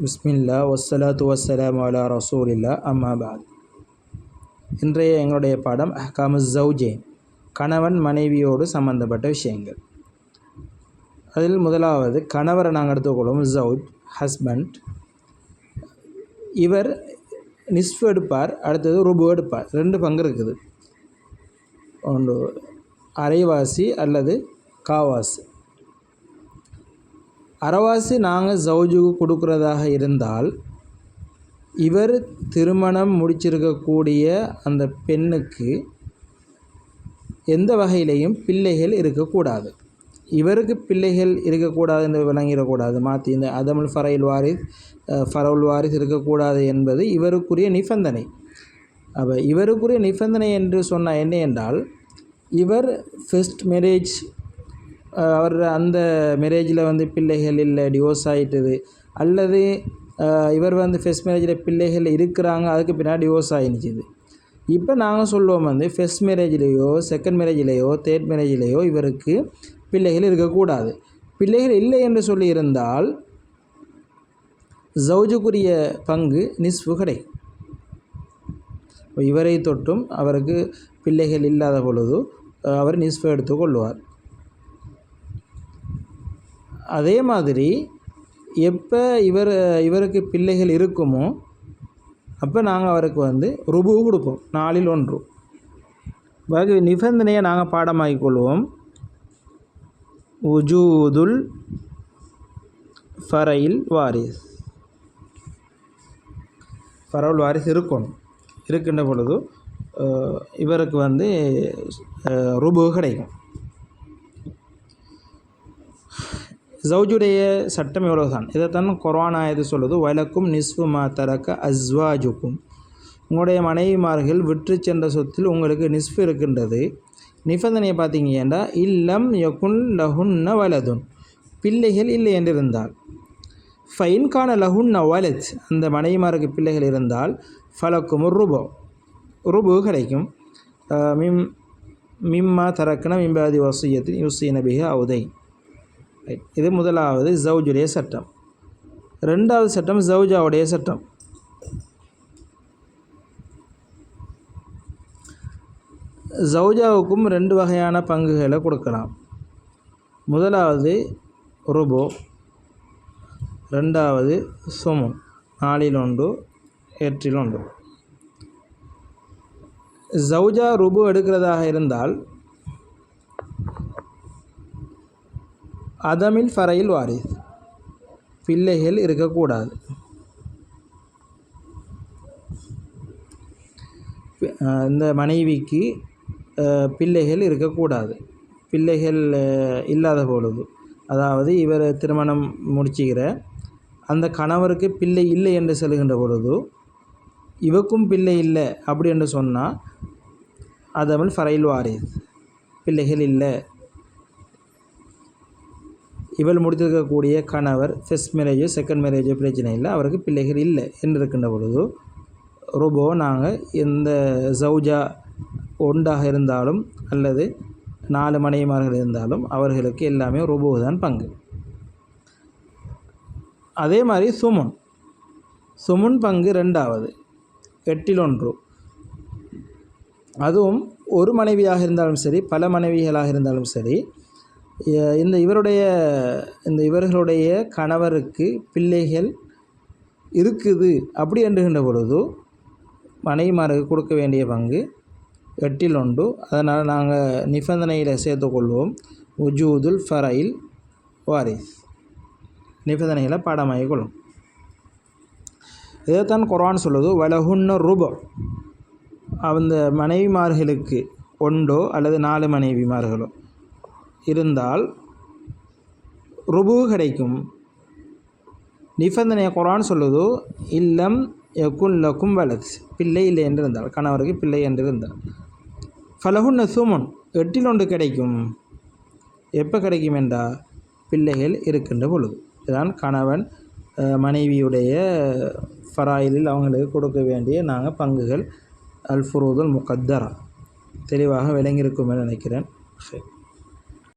பிஸ்மில்லா வஸ்ஸலாத்து வஸ்ஸலாமு அலா ரசூலில்லா அம்மா பாத். இன்றைய எங்களுடைய பாடம் அஹ்காமுஸ் ஸௌஜைன், கணவன் மனைவியோடு சம்பந்தப்பட்ட விஷயங்கள். அதில் முதலாவது கணவரை நாங்கள் எடுத்துக்கொள்வோம். ஸௌஜ், ஹஸ்பண்ட். இவர் நிஸ்ஃப் எடுப்பார், அடுத்தது ருபு எடுப்பார். 2 பங்கு இருக்குது. ஒன்று அரைவாசி அல்லது காவாசி. அரைவாசி நாங்கள் ஸௌஜுக்கு கொடுக்குறதாக இருந்தால், இவர் திருமணம் முடிச்சிருக்கக்கூடிய அந்த பெண்ணுக்கு எந்த வகையிலையும் பிள்ளைகள் இருக்கக்கூடாது. இவருக்கு பிள்ளைகள் இருக்கக்கூடாது என்று விளங்கிடக்கூடாது. மாற்றி இந்த அதமுல் ஃபரவுல் வாரிஸ் இருக்கக்கூடாது என்பது இவருக்குரிய நிபந்தனை. அப்போ இவருக்குரிய நிபந்தனை என்று சொன்னால் என்ன என்றால், இவர் ஃபர்ஸ்ட் மேரேஜ், அவர் அந்த மேரேஜில் பிள்ளைகள் இல்லை, டிவோர்ஸ் ஆகிட்டுது, அல்லது இவர் ஃபர்ஸ்ட் மேரேஜில் பிள்ளைகள் இருக்கிறாங்க, அதுக்கு பின்னாடி டிவோர்ஸ் ஆகிடுச்சுது. இப்போ நாங்கள் சொல்லுவோம் ஃபர்ஸ்ட் மேரேஜ்லேயோ செகண்ட் மேரேஜ்லேயோ தேர்ட் மேரேஜ்லேயோ இவருக்கு பிள்ளைகள் இருக்கக்கூடாது. பிள்ளைகள் இல்லை என்று சொல்லி இருந்தால் ஸௌஜுக்குரிய பங்கு நிஸ்ஃபு கிடைக்கும். இவரை தொட்டும் அவருக்கு பிள்ளைகள் இல்லாத பொழுது அவர் நிஸ்ஃபு எடுத்துக்கொள்வார். அதே மாதிரி எப்போ இவருக்கு பிள்ளைகள் இருக்குமோ அப்போ நாங்கள் அவருக்கு ருபு கொடுப்போம், 4/1. பாக்கி நிபந்தனையை நாங்கள் பாடமாக்கிக் கொள்வோம். உஜூதுல் ஃபரைல் வாரிஸ், ஃபரவுல் வாரிஸ் இருக்கணும். இருக்கின்ற பொழுது இவருக்கு ருபு கிடைக்கும். ஸௌஜுடைய சட்டம் எவ்வளவுதான். இதைத்தான் குர்ஆன் ஆயத்து சொல்லுது, வலக்கும் நிஸ்ஃபு மா தரக்க அஸ்வாஜுக்கும், உங்களுடைய மனைவிமார்கள் விற்று சென்ற சொத்தில் உங்களுக்கு நிஸ்ஃபு இருக்கின்றது. நிபந்தனையை பார்த்தீங்கன்னா, இல்லம் யகுன் லஹுன்ன வலதுன், பிள்ளைகள் இல்லை என்றிருந்தால். ஃபைன்கான லஹுன்ன வலத், அந்த மனைவிமாருக்கு பிள்ளைகள் இருந்தால் ஃபலக்கும் ருபு கிடைக்கும். மிம்மா தரக்கன மிம்பாதி வசியத்தின் யுஸ்ஸீன பிஹி அவுதை. இது முதலாவது ஸௌஜுடைய சட்டம். 2வது சட்டம் ஸௌஜாவுடைய சட்டம். ஸௌஜாவுக்கும் 2 வகையான பங்குகளை கொடுக்கலாம். முதலாவது ருபு, 2வது சுமுன், 4/1 8/1. ஸௌஜா ருபு எடுக்கிறதாக இருந்தால் அதமில் ஃபரையில் வாரிஸ், பிள்ளைகள் இருக்கக்கூடாது. இந்த மனைவிக்கு பிள்ளைகள் இருக்கக்கூடாது. பிள்ளைகள் இல்லாத பொழுது, அதாவது இவர் திருமணம் முடிச்சுக்கிற அந்த கணவருக்கு பிள்ளை இல்லை என்று சொல்லுகின்ற பொழுது, இவக்கும் பிள்ளை இல்லை அப்படி என்று சொன்னால் அதமில் ஃபரையில் வாரிஸ், பிள்ளைகள் இல்லை. இவள் முடித்திருக்கக்கூடிய கணவர் ஃபர்ஸ்ட் மேரேஜோ செகண்ட் மேரேஜோ பிரச்சனை இல்லை, அவருக்கு பிள்ளைகள் இல்லை என்று இருக்கின்ற பொழுது ருபோ நாங்கள் எந்த ஸௌஜா ஒன்றாக இருந்தாலும் அல்லது 4 மனைவிமார்கள் இருந்தாலும் அவர்களுக்கு எல்லாமே ருபோ தான் பங்கு. அதே மாதிரி சுமுன் பங்கு 2வது 8/1. அதுவும் ஒரு மனைவியாக இருந்தாலும் சரி, பல மனைவிகளாக இருந்தாலும் சரி, இவர்களுடைய கணவருக்கு பிள்ளைகள் இருக்குது அப்படி என்கின்ற பொழுது மனைவிமாருக்கு கொடுக்க வேண்டிய பங்கு 8/1. அதனால் நாங்கள் நிபந்தனையில் சேர்த்துக்கொள்வோம் உஜூதுல் ஃபரைல் வாரிஸ். நிபந்தனைகளை பாடமாகிக் கொள்ளும். இதைத்தான் குர்ஆன் சொல்லுது, வலஹுன்ன ருபு, அந்த மனைவிமார்களுக்கு 1 அல்லது 4 மனைவிமார்களோ இருந்தால் ருபு கிடைக்கும். நிபந்தனையை குர்ஆன் சொல்லுது, இல்லம் யகுன் லக்கும் வலத், பிள்ளை இல்லை என்றிருந்தால், கணவருக்கு பிள்ளை என்றிருந்தால். ஃபலஹுன்ன சுமுன், 8/1 கிடைக்கும். எப்போ கிடைக்கும் என்றால் பிள்ளைகள் இருக்கின்ற பொழுது. இதுதான் கணவன் மனைவியுடைய ஃபராயிலில் அவங்களுக்கு கொடுக்க வேண்டிய நாங்கள் பங்குகள். அல் ஃபுரூதுல் முகத்தரா தெளிவாக விளங்கியிருக்கும் என நினைக்கிறேன்.